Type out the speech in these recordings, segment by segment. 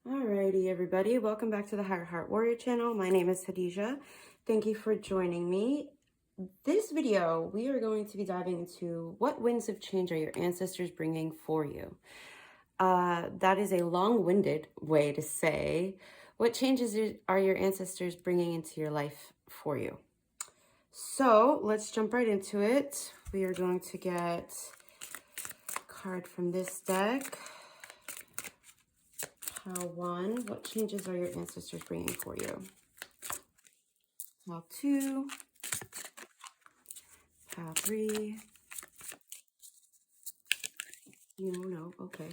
Alrighty, everybody. Welcome back to the Higher Heart Warrior channel. My name is Khadija. Thank you for joining me. This video, we are going to be diving into what winds of change are your ancestors bringing for you. That is a long-winded way to say what changes are your ancestors bringing into your life for you. So let's jump right into it. We are going to get a card from this deck. Pile 1, what changes are your ancestors bringing for you? Pile 2, pile 3. No, okay.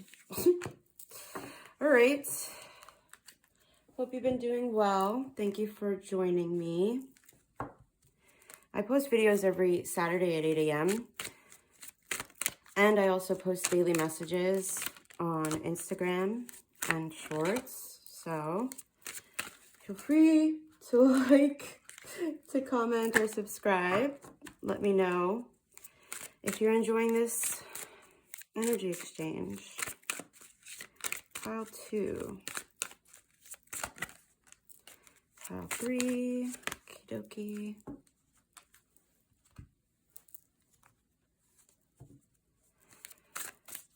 All right. Hope you've been doing well. Thank you for joining me. I post videos every Saturday at 8 a.m. And I also post daily messages on Instagram and Shorts. So feel free to like, to comment, or subscribe. Let me know if you're enjoying this energy exchange. Pile 2. Pile 3. Okie dokie.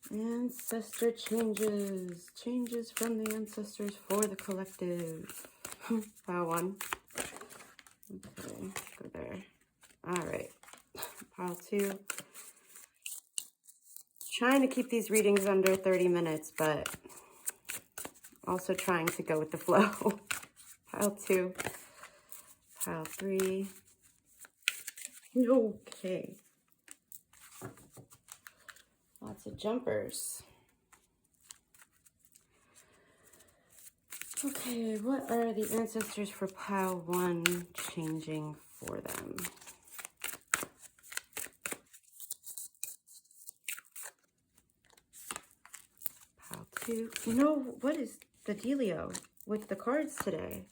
Ancestor changes. Changes from the ancestors for the collective. Pile 1. Okay, go there. All right. Pile 2. Trying to keep these readings under 30 minutes, but also trying to go with the flow. Pile 2. Pile 3. Okay. Lots of jumpers. Okay, what are the ancestors for pile 1 changing for them? Pile 2. You know, what is the dealio with the cards today?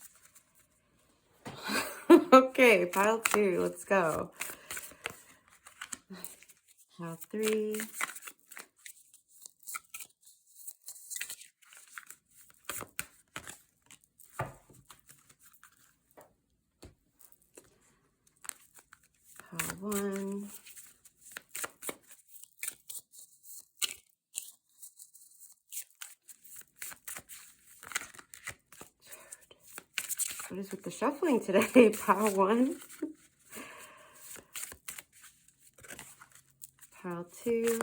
Okay, pile 2, let's go. Pile 3. Pile 1. What is with the shuffling today? Pile 1. Pile 2.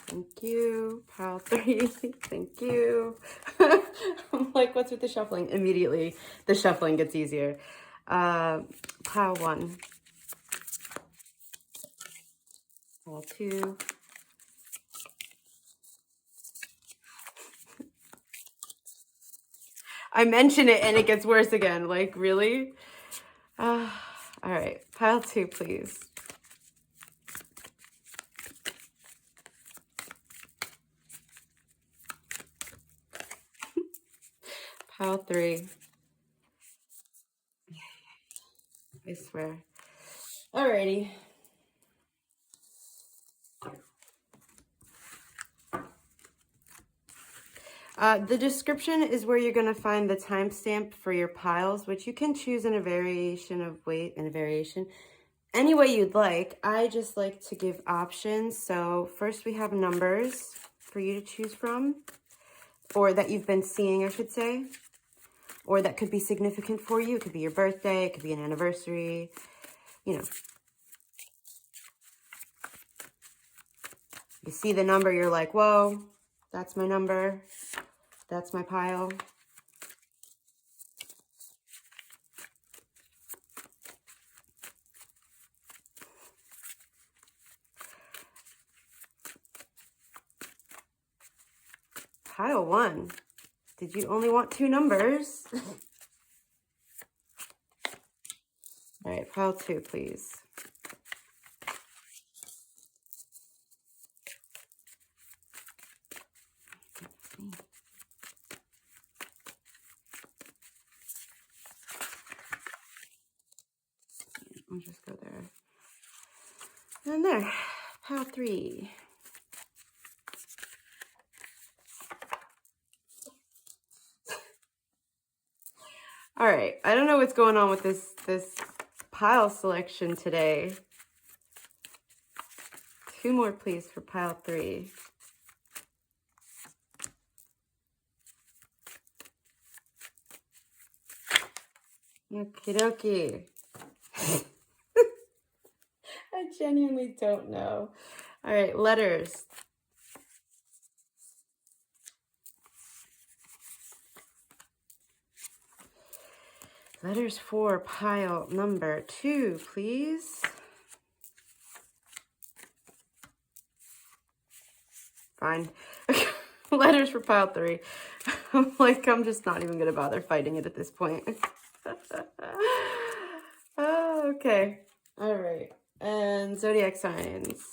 Thank you. Pile 3. Thank you. I'm like, what's with the shuffling? Immediately, the shuffling gets easier. Pile 1. Pile 2. I mention it and it gets worse again. Like, really? All right. Pile 2, please. Pile 3. I swear. Alrighty. The description is where you're going to find the timestamp for your piles, which you can choose in a variation of weight and a variation any way you'd like. I just like to give options. So first we have numbers for you to choose from, or that you've been seeing, I should say, or that could be significant for you. It could be your birthday, it could be an anniversary, you know. You see the number, you're like, whoa, that's my number. That's my pile. Pile 1. Did you only want 2 numbers? All right, pile 2, please. I'll just go there. And there, pile 3. All right. I don't know what's going on with this pile selection today. 2 more, please, for pile 3. Okie dokie. I genuinely don't know. All right, letters. Letters for pile number 2, please. Fine. Letters for pile 3. I'm just not even going to bother fighting it at this point. Oh, okay. All right. And zodiac signs.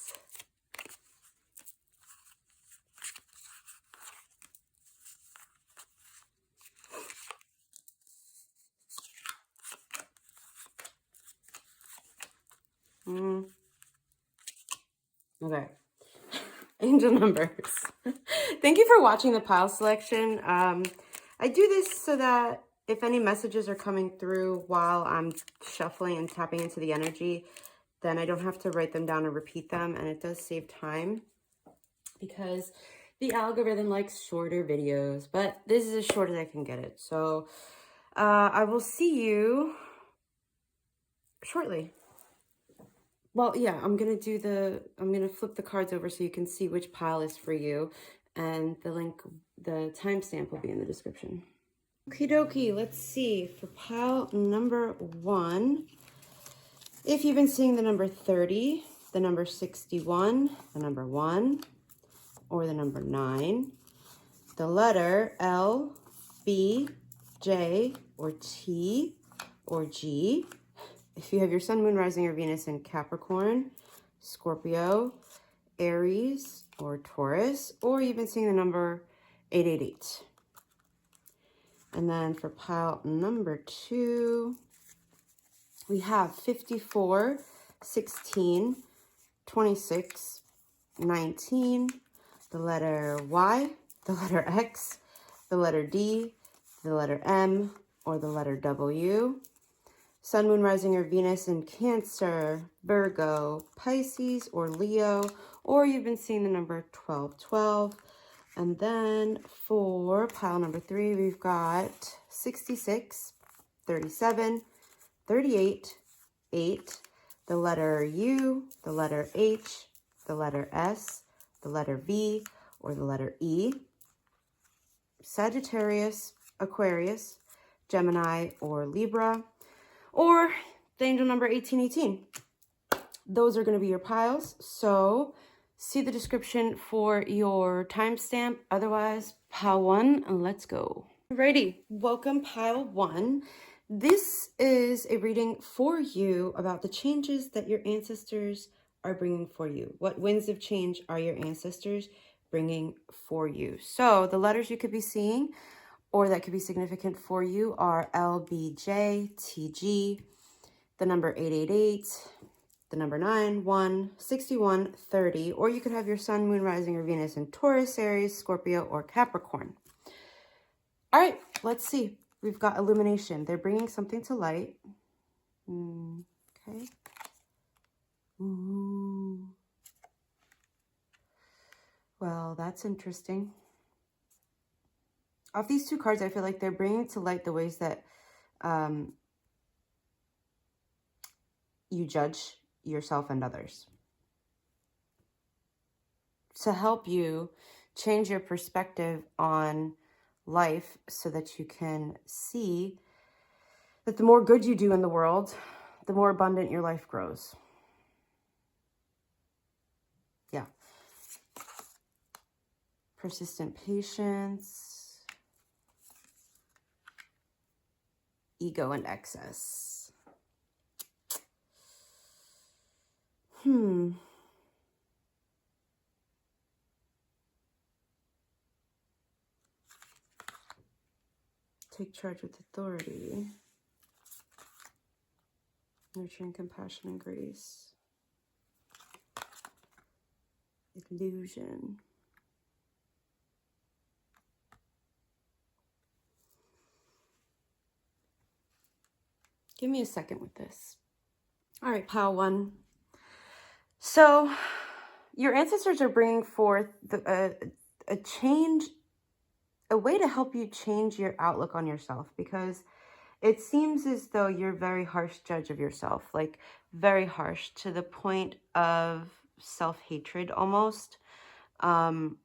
Okay. Angel numbers. Thank you for watching the pile selection. I do this so that if any messages are coming through while I'm shuffling and tapping into the energy, then I don't have to write them down and repeat them. And it does save time because the algorithm likes shorter videos, but this is as short as I can get it. So I will see you shortly. Well, yeah, I'm going to flip the cards over so you can see which pile is for you. And the timestamp will be in the description. Okie dokie, let's see. For pile number 1, if you've been seeing the number 30, the number 61, the number 1, or the number 9, the letter L, B, J, or T, or G. If you have your sun, moon, rising, or Venus in Capricorn, Scorpio, Aries, or Taurus, or you've been seeing the number 888. And then for pile number 2, we have 54, 16, 26, 19, the letter Y, the letter X, the letter D, the letter M, or the letter W. Sun, moon, rising, or Venus in Cancer, Virgo, Pisces, or Leo, or you've been seeing the number 1212. And then for pile number 3, we've got 66, 37, 38, 8, the letter U, the letter H, the letter S, the letter V, or the letter E, Sagittarius, Aquarius, Gemini, or Libra, or the angel number 1818. Those are going to be your piles. So see the description for your timestamp. Otherwise, pile 1, and let's go. Alrighty, welcome pile 1. This is a reading for you about the changes that your ancestors are bringing for you. What winds of change are your ancestors bringing for you? So the letters you could be seeing or that could be significant for you are L, B, J, T, G, the number 888, the number 9, 1, 61, 30, or you could have your sun, moon, rising, or Venus in Taurus, Aries, Scorpio, or Capricorn. All right, let's see. We've got illumination. They're bringing something to light. Okay. Ooh. Well, that's interesting. Off these 2 cards, I feel like they're bringing to light the ways that you judge yourself and others, to help you change your perspective on life so that you can see that the more good you do in the world, the more abundant your life grows. Yeah. Persistent patience. Ego and excess. Take charge with authority. Nurturing compassion and grace. Illusion. Give me a second with this. All right, pile one. So your ancestors are bringing forth a change, a way to help you change your outlook on yourself, because it seems as though you're a very harsh judge of yourself, like very harsh to the point of self-hatred almost. And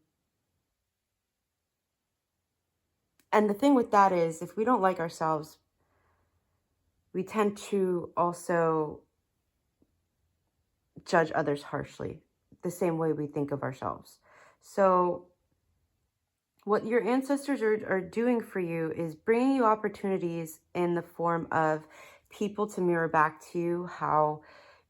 the thing with that is, if we don't like ourselves, we tend to also judge others harshly, the same way we think of ourselves. So what your ancestors are doing for you is bringing you opportunities in the form of people to mirror back to you how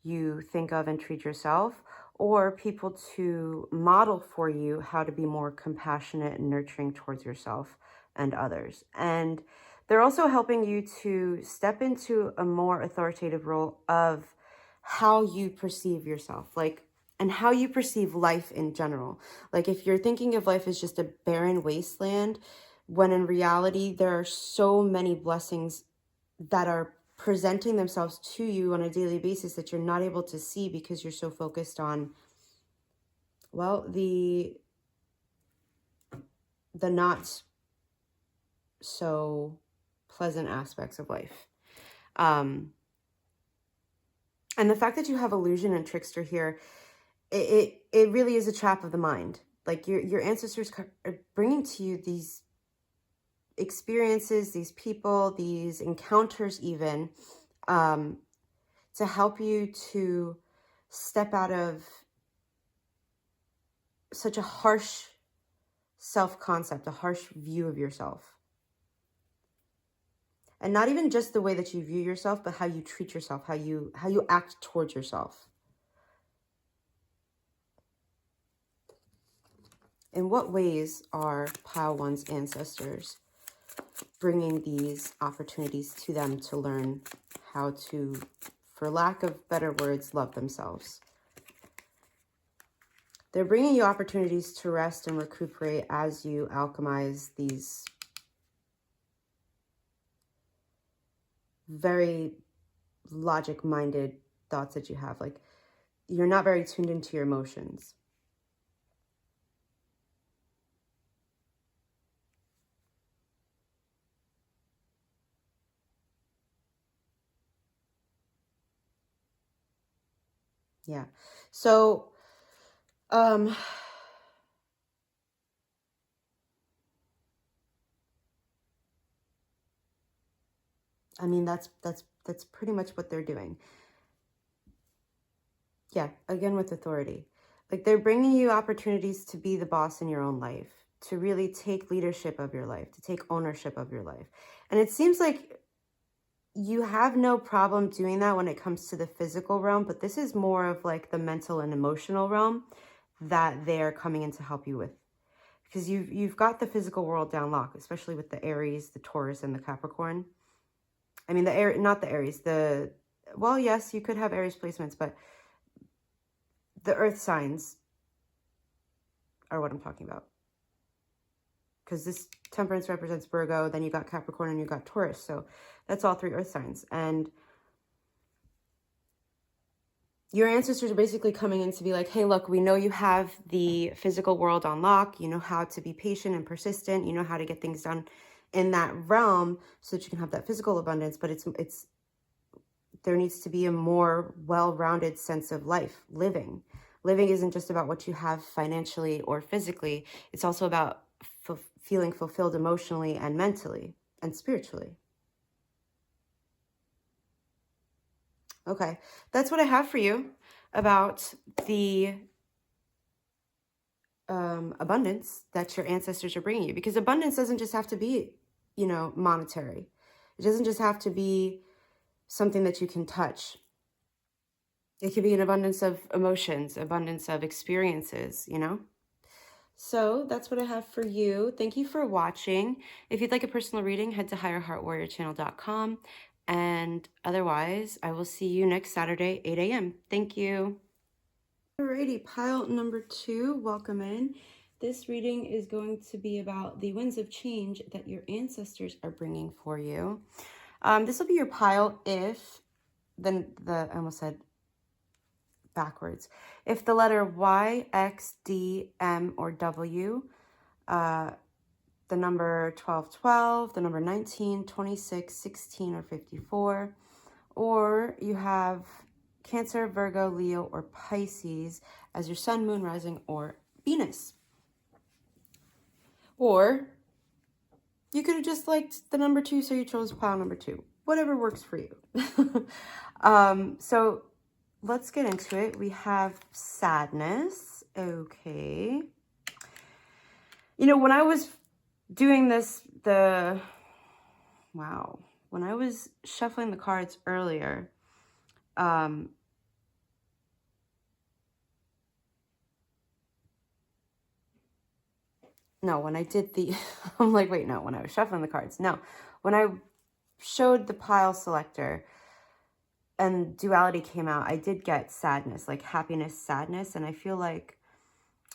you think of and treat yourself, or people to model for you how to be more compassionate and nurturing towards yourself and others. And they're also helping you to step into a more authoritative role of how you perceive yourself, like, and how you perceive life in general. Like, if you're thinking of life as just a barren wasteland, when in reality, there are so many blessings that are presenting themselves to you on a daily basis that you're not able to see because you're so focused on, well, the not so pleasant aspects of life. And the fact that you have illusion and trickster here, it really is a trap of the mind. Like, your ancestors are bringing to you these experiences, these people, these encounters even, to help you to step out of such a harsh self-concept, a harsh view of yourself. And not even just the way that you view yourself, but how you treat yourself, how you act towards yourself. In what ways are pile one's ancestors bringing these opportunities to them to learn how to, for lack of better words, love themselves? They're bringing you opportunities to rest and recuperate as you alchemize these very logic-minded thoughts that you have. Like, you're not very tuned into your emotions. Yeah. So, I mean, that's pretty much what they're doing. Yeah, again, with authority. Like, they're bringing you opportunities to be the boss in your own life, to really take leadership of your life, to take ownership of your life. And it seems like you have no problem doing that when it comes to the physical realm, but this is more of like the mental and emotional realm that they're coming in to help you with. Because you've got the physical world down lock, especially with the Aries, the Taurus, and the Capricorn. I mean, not the Aries, well, yes, you could have Aries placements, but the earth signs are what I'm talking about. Because this temperance represents Virgo, then you got Capricorn, and you got Taurus. So that's all three earth signs. And your ancestors are basically coming in to be like, hey, look, we know you have the physical world on lock. You know how to be patient and persistent. You know how to get things done in that realm so that you can have that physical abundance. But there needs to be a more well-rounded sense of life, living. Living isn't just about what you have financially or physically. It's also about feeling fulfilled emotionally and mentally and spiritually. Okay, that's what I have for you about the abundance that your ancestors are bringing you. Because abundance doesn't just have to be, monetary. It doesn't just have to be something that you can touch. It could be an abundance of emotions, abundance of experiences, So that's what I have for you. Thank you for watching. If you'd like a personal reading, head to higherheartwarriorchannel.com. And otherwise, I will see you next Saturday, 8 a.m. Thank you. Alrighty, pile number 2, welcome in. This reading is going to be about the winds of change that your ancestors are bringing for you. This will be your pile if, I almost said backwards. If the letter Y, X, D, M, or W, the number 1212, the number 19, 26, 16, or 54, or you have Cancer, Virgo, Leo, or Pisces as your sun, moon, rising, or Venus. Or you could have just liked the number 2, so you chose pile number 2. Whatever works for you. So let's get into it. We have sadness. Okay. You know, when I was doing this, when I was shuffling the cards earlier, no, when I did the, I'm like, wait, no, when I was shuffling the cards, no. When I showed the pile selector and duality came out, I did get sadness, like happiness, sadness. And I feel like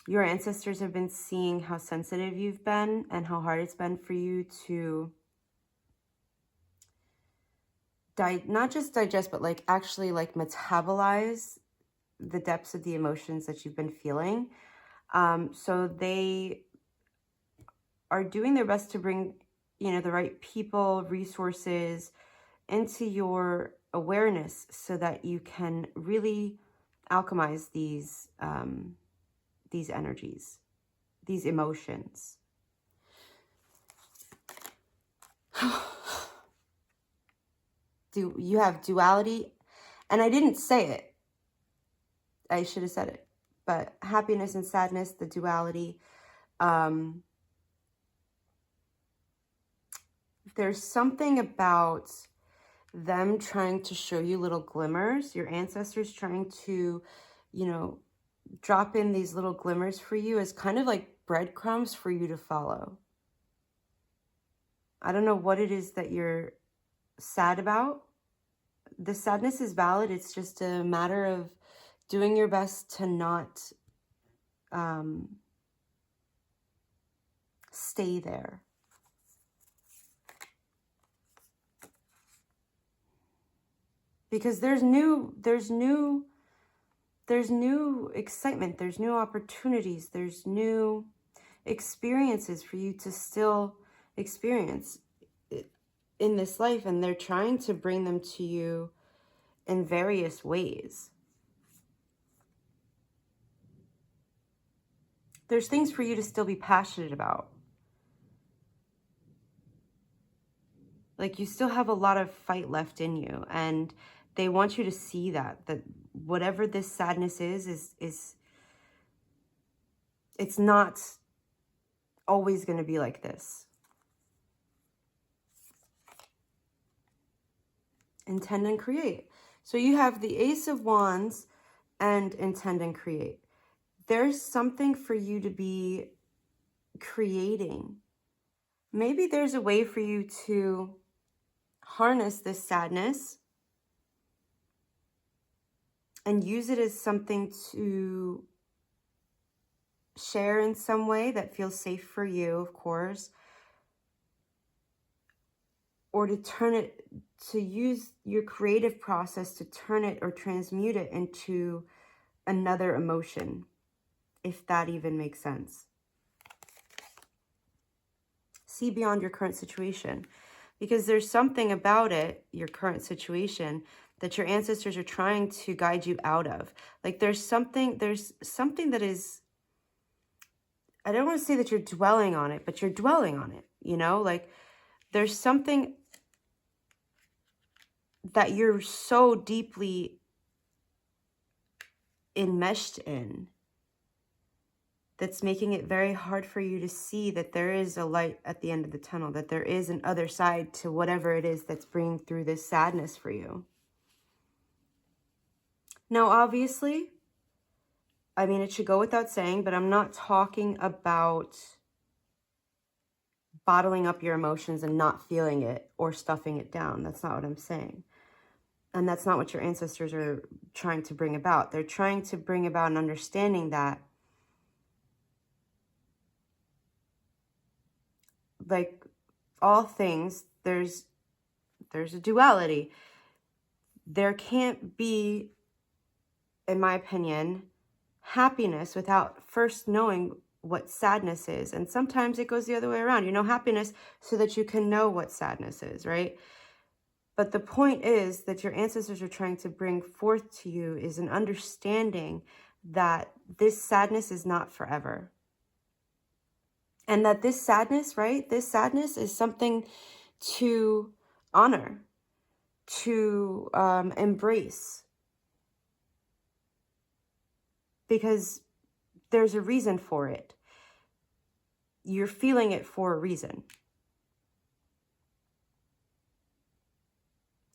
your ancestors have been seeing how sensitive you've been and how hard it's been for you to not just digest, but like actually like metabolize the depths of the emotions that you've been feeling. So they are doing their best to bring, you know, the right people, resources into your awareness so that you can really alchemize these energies, these emotions. You have duality, and I didn't say it. I should have said it, but happiness and sadness, the duality. There's something about them trying to show you little glimmers, your ancestors trying to, you know, drop in these little glimmers for you as kind of like breadcrumbs for you to follow. I don't know what it is that you're sad about. The sadness is valid. It's just a matter of doing your best to not stay there. Because there's new excitement, there's new opportunities, there's new experiences for you to still experience in this life, and they're trying to bring them to you in various ways. There's things for you to still be passionate about. Like you still have a lot of fight left in you, and they want you to see that whatever this sadness is it's not always going to be like this. Intend and create. So you have the Ace of Wands and intend and create. There's something for you to be creating. Maybe there's a way for you to harness this sadness and use it as something to share in some way that feels safe for you, of course, or to turn it, to use your creative process to turn it or transmute it into another emotion, if that even makes sense. See beyond your current situation, because there's something about it, your current situation, that your ancestors are trying to guide you out of. Like there's something that is, I don't want to say that you're dwelling on it, but you're dwelling on it, you know? Like there's something that you're so deeply enmeshed in that's making it very hard for you to see that there is a light at the end of the tunnel, that there is an other side to whatever it is that's bringing through this sadness for you. Now, obviously, I mean, it should go without saying, but I'm not talking about bottling up your emotions and not feeling it or stuffing it down. That's not what I'm saying. And that's not what your ancestors are trying to bring about. They're trying to bring about an understanding that, like all things, there's There's a duality. There can't be, in my opinion, happiness without first knowing what sadness is. And sometimes it goes the other way around. You know happiness so that you can know what sadness is, right? But the point is that your ancestors are trying to bring forth to you is an understanding that this sadness is not forever. And that this sadness, right? This sadness is something to honor, to embrace. Because there's a reason for it. You're feeling it for a reason.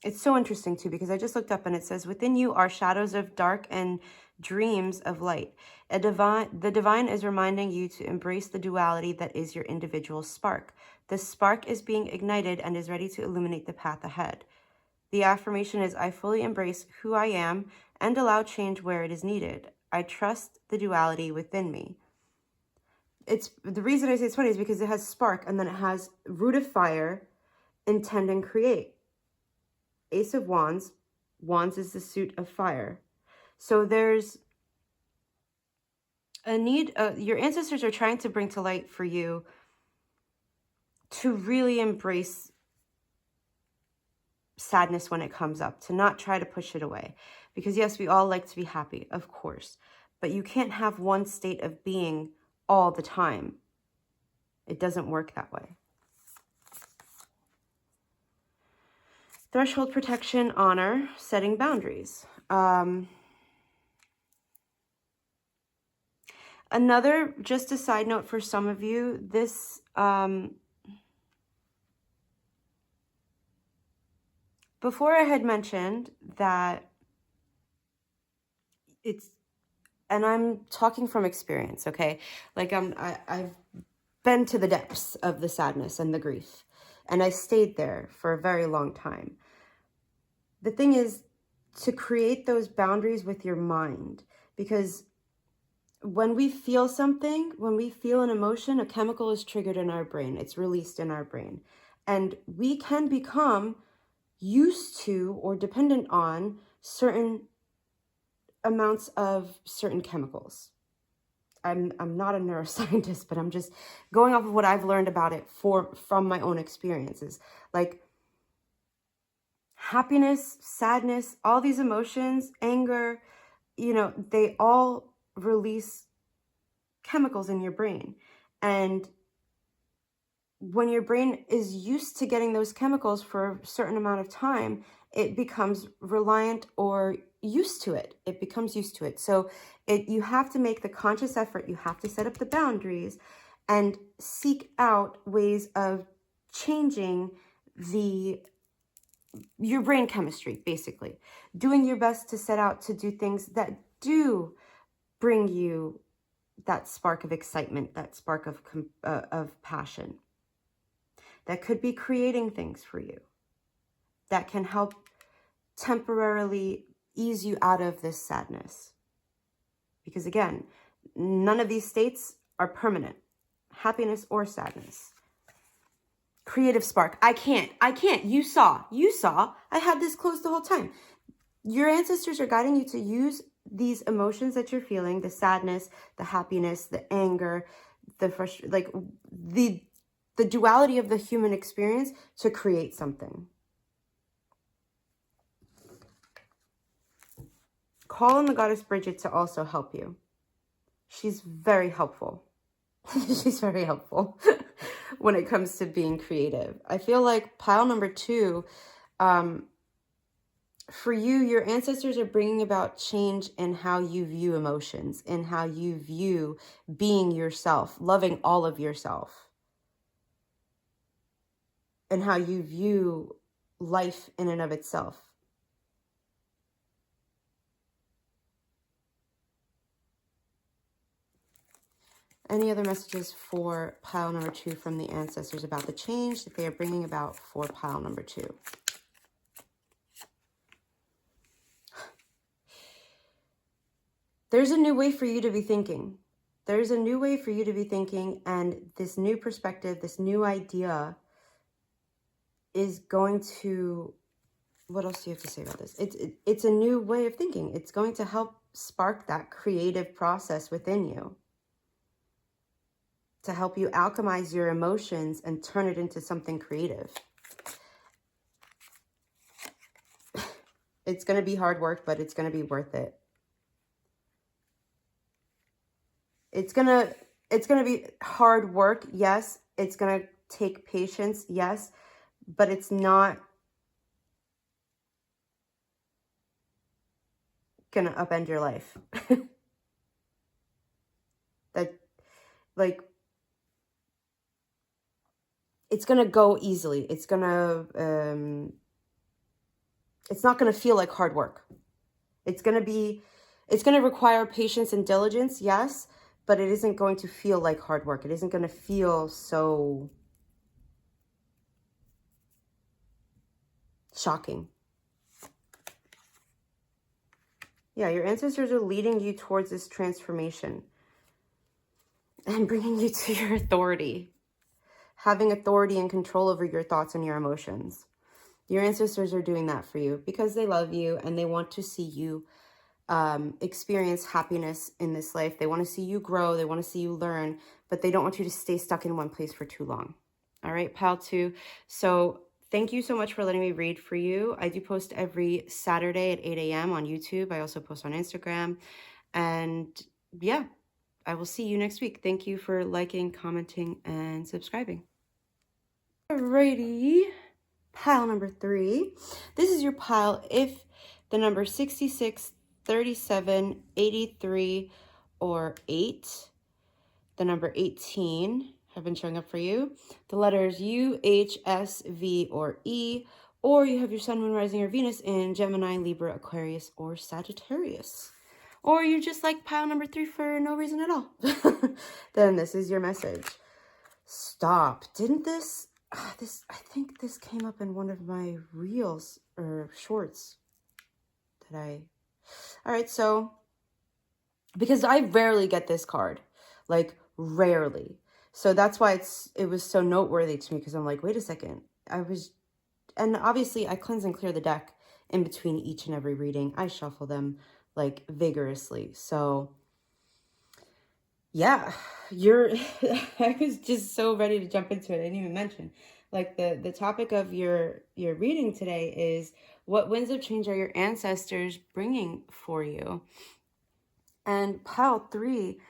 It's so interesting too, because I just looked up and it says, within you are shadows of dark and dreams of light. The divine is reminding you to embrace the duality that is your individual spark. The spark is being ignited and is ready to illuminate the path ahead. The affirmation is, I fully embrace who I am and allow change where it is needed. I trust the duality within me. It's the reason I say it's funny is because it has spark and then it has root of fire, intend and create. Ace of Wands. Wands is the suit of fire. So there's a need, your ancestors are trying to bring to light for you to really embrace sadness when it comes up, to not try to push it away. Because yes, we all like to be happy, of course, but you can't have one state of being all the time. It doesn't work that way. Threshold protection, honor, setting boundaries. Another, just a side note for some of you, this, before I had mentioned that it's, and I'm talking from experience, okay? Like I've been to the depths of the sadness and the grief, and I stayed there for a very long time. The thing is to create those boundaries with your mind, because when we feel something, when we feel an emotion, a chemical is triggered in our brain. It's released in our brain. And we can become used to or dependent on certain amounts of certain chemicals. I'm not a neuroscientist, but I'm just going off of what I've learned about it from my own experiences. Like happiness, sadness, all these emotions, anger, you know, they all release chemicals in your brain. And when your brain is used to getting those chemicals for a certain amount of time, it becomes reliant or used to it. It becomes used to it. So you have to make the conscious effort. You have to set up the boundaries and seek out ways of changing your brain chemistry, basically. Doing your best to set out to do things that do bring you that spark of excitement, that spark of passion. That could be creating things for you that can help temporarily ease you out of this sadness. Because again, none of these states are permanent, happiness or sadness. Creative spark. I can't. You saw. I had this closed the whole time. Your ancestors are guiding you to use these emotions that you're feeling, the sadness, the happiness, the anger, the frustration, like the duality of the human experience, to create something. Call on the goddess Bridget to also help you. She's very helpful. She's very helpful when it comes to being creative. I feel like pile number 2, for you, your ancestors are bringing about change in how you view emotions, in how you view being yourself, loving all of yourself, and how you view life in and of itself. Any other messages for pile number 2 from the ancestors about the change that they are bringing about for pile number 2? There's a new way for you to be thinking. There's a new way for you to be thinking, and this new perspective, this new idea is going to, what else do you have to say about this? It's a new way of thinking. It's going to help spark that creative process within you, to help you alchemize your emotions and turn it into something creative. It's going to be hard work, but it's going to be worth it. It's going to be hard work. Yes. It's going to take patience. Yes. But it's not going to upend your life. That, like, it's going to go easily. It's going to, it's not going to feel like hard work. It's going to require patience and diligence, yes, but it isn't going to feel like hard work. It isn't going to feel so shocking. Yeah, your ancestors are leading you towards this transformation and bringing you to your authority, having authority and control over your thoughts and your emotions. Your ancestors are doing that for you because they love you and they want to see you experience happiness in this life. They want to see you grow. They want to see you learn, but they don't want you to stay stuck in one place for too long. All right, pile 2. So thank you so much for letting me read for you. I do post every Saturday at 8 a.m. on YouTube. I also post on Instagram. And yeah, I will see you next week. Thank you for liking, commenting, and subscribing. Alrighty, pile number 3. This is your pile if the number 66, 37, 83, or 8, the number 18 have been showing up for you. The letters U, H, S, V, or E, or you have your sun, moon, rising, or Venus in Gemini, Libra, Aquarius, or Sagittarius. Or you're just like pile number 3 for no reason at all. Then this is your message. Stop. Didn't this, I think this came up in one of my reels or shorts. All right, so, because I rarely get this card, like rarely. So that's why it was so noteworthy to me, because I'm like, wait a second. And obviously I cleanse and clear the deck in between each and every reading. I shuffle them like vigorously. So yeah, I was just so ready to jump into it. I didn't even mention, like, the topic of your reading today is what winds of change are your ancestors bringing for you? And pile 3,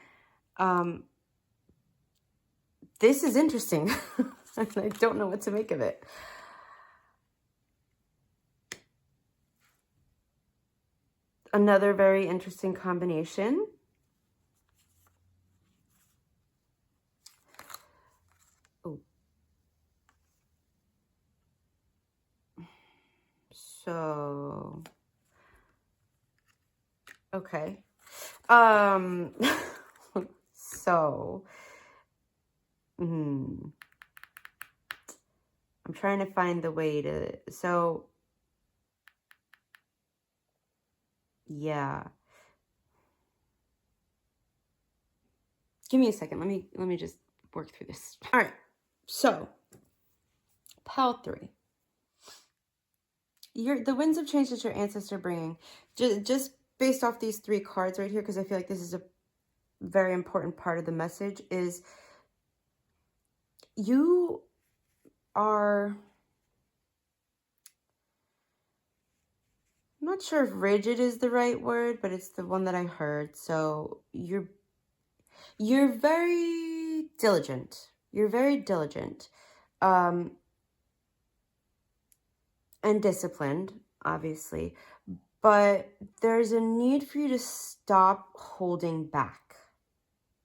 this is interesting. I don't know what to make of it. Another very interesting combination. Oh. So, okay. So, I'm trying to find the way to, so, yeah. Give me a second. Let me just work through this. All right. So, pile 3. The winds of change that your ancestors are bringing, just based off these 3 cards right here, because I feel like this is a very important part of the message, is you are, I'm not sure if rigid is the right word, but it's the one that I heard. So you're very diligent. You're very diligent, and disciplined, obviously, but there's a need for you to stop holding back.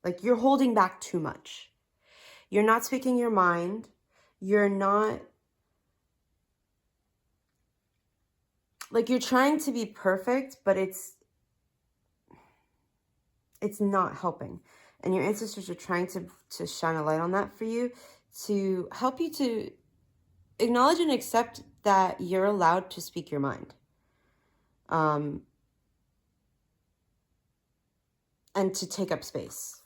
Like, you're holding back too much. You're not speaking your mind. You're not, like, you're trying to be perfect, but it's not helping. And your ancestors are trying to shine a light on that for you, to help you to acknowledge and accept that you're allowed to speak your mind. And to take up space.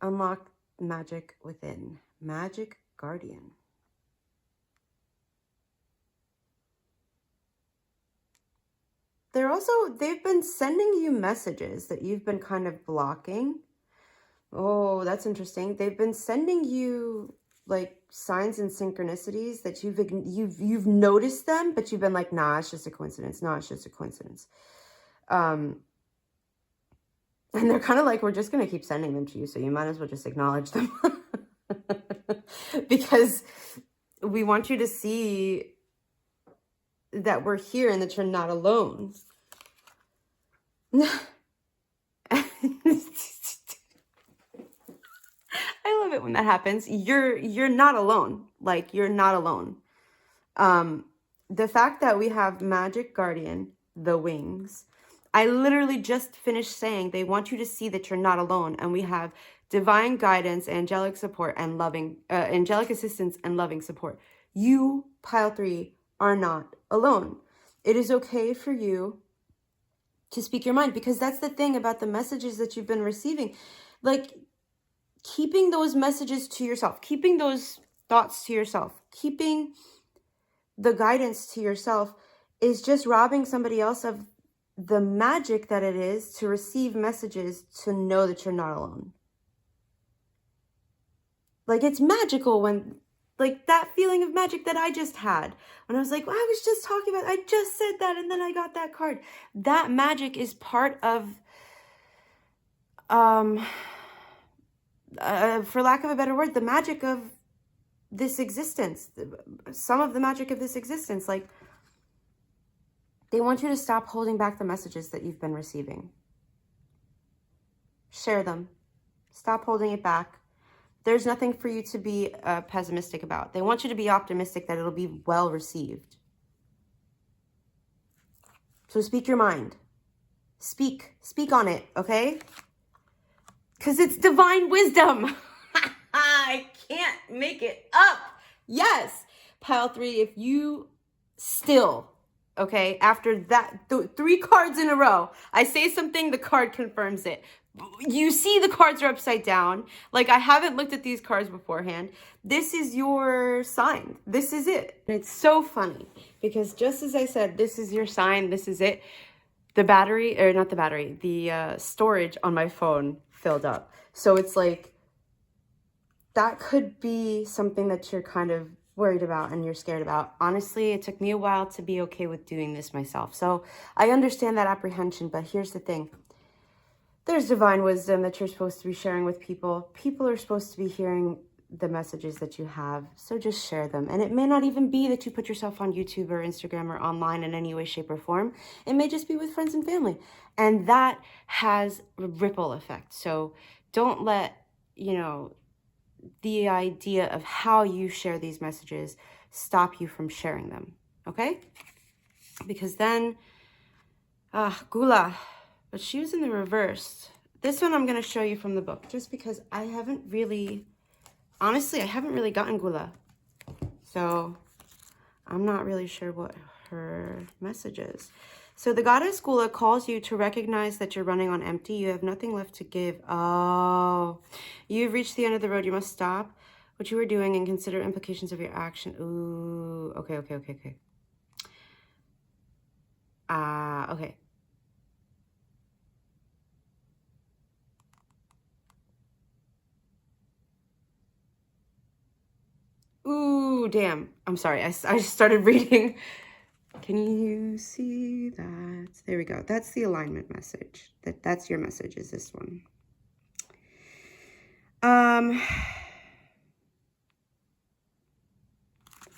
Unlock magic within. Magic Guardian. they've been sending you messages that you've been kind of blocking. Oh, that's interesting. They've been sending you like signs and synchronicities that you've noticed them, but you've been like, nah, it's just a coincidence. No, it's just a coincidence. And they're kind of like, we're just going to keep sending them to you, so you might as well just acknowledge them. Because we want you to see that we're here and that you're not alone. I love it when that happens. You're not alone. Like, you're not alone. The fact that we have Magic Guardian, the wings, I literally just finished saying they want you to see that you're not alone. And we have divine guidance, angelic support, and loving, angelic assistance and loving support. You, pile 3, are not alone. It is okay for you to speak your mind, because that's the thing about the messages that you've been receiving. Like, keeping those messages to yourself, keeping those thoughts to yourself, keeping the guidance to yourself is just robbing somebody else of the magic that it is to receive messages, to know that you're not alone. Like, it's magical when, like, that feeling of magic that I just had when I was like, well, I was just talking about, I just said that and then I got that card. That magic is part of, for lack of a better word, the magic of this existence. Some of the magic of this existence. Like, they want you to stop holding back the messages that you've been receiving. Share them. Stop holding it back. There's nothing for you to be pessimistic about. They want you to be optimistic that it'll be well received. So speak your mind. Speak on it, okay? Because it's divine wisdom. I can't make it up. Yes. Pile 3, if you still, okay, after that, 3 cards in a row, I say something, the card confirms it. You see the cards are upside down. Like, I haven't looked at these cards beforehand. This is your sign. This is it. And it's so funny because just as I said, this is your sign. This is it. The battery, or not the battery, the storage on my phone filled up. So it's like, that could be something that you're kind of worried about and you're scared about. Honestly, it took me a while to be okay with doing this myself. So I understand that apprehension, but here's the thing. There's divine wisdom that you're supposed to be sharing with people. People are supposed to be hearing the messages that you have. So just share them. And it may not even be that you put yourself on YouTube or Instagram or online in any way, shape, or form. It may just be with friends and family. And that has a ripple effect. So don't let, you know, the idea of how you share these messages stop you from sharing them. Okay? Because then, Gula. But she was in the reverse. This one I'm going to show you from the book, just because I haven't really, honestly, I haven't really gotten Gula. So I'm not really sure what her message is. So the goddess Gula calls you to recognize that you're running on empty. You have nothing left to give. Oh, you've reached the end of the road. You must stop what you were doing and consider implications of your action. Ooh, okay. Okay. Ooh, damn. I'm sorry. I just started reading. Can you see that? There we go. That's the alignment message. That's your message, is this one.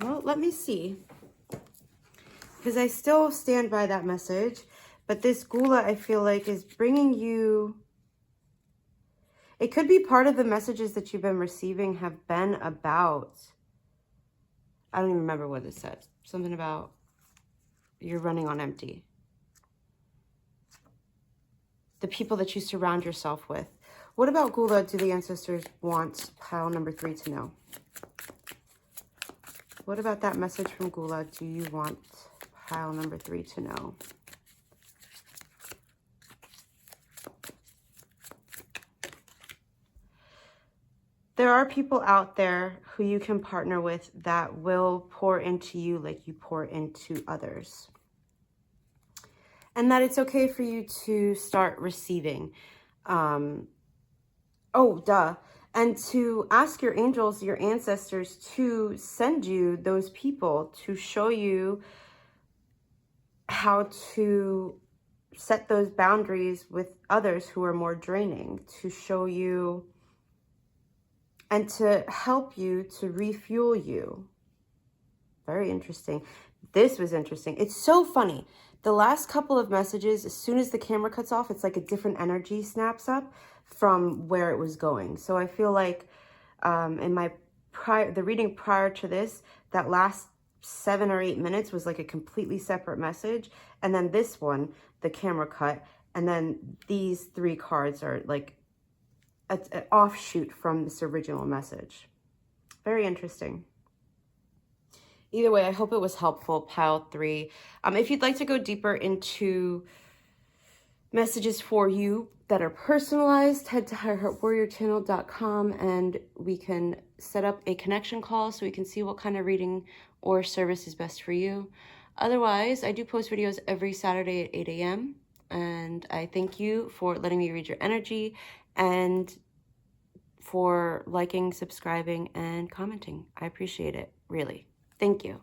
Well, let me see. Because I still stand by that message. But this Gula, I feel like, is bringing you... It could be part of the messages that you've been receiving have been about... I don't even remember what it said. Something about you're running on empty. The people that you surround yourself with. What about Gula do the ancestors want pile number 3 to know? What about that message from Gula do you want pile number 3 to know? There are people out there who you can partner with that will pour into you like you pour into others. and that it's okay for you to start receiving. And to ask your angels, your ancestors, to send you those people to show you how to set those boundaries with others who are more draining, to show you and to help you to refuel you. Very interesting. This was interesting. It's so funny. The last couple of messages, as soon as the camera cuts off, it's like a different energy snaps up from where it was going. So I feel like in the reading prior to this, that last 7 or 8 minutes was like a completely separate message. And then this one, the camera cut. And then these 3 cards are like an offshoot from this original message. Very interesting. Either way, I hope it was helpful, pile 3. If you'd like to go deeper into messages for you that are personalized, head to heartwarriorchannel.com and we can set up a connection call so we can see what kind of reading or service is best for you. Otherwise, I do post videos every Saturday at 8 a.m. and I thank you for letting me read your energy and for liking, subscribing, and commenting. I appreciate it, really. Thank you.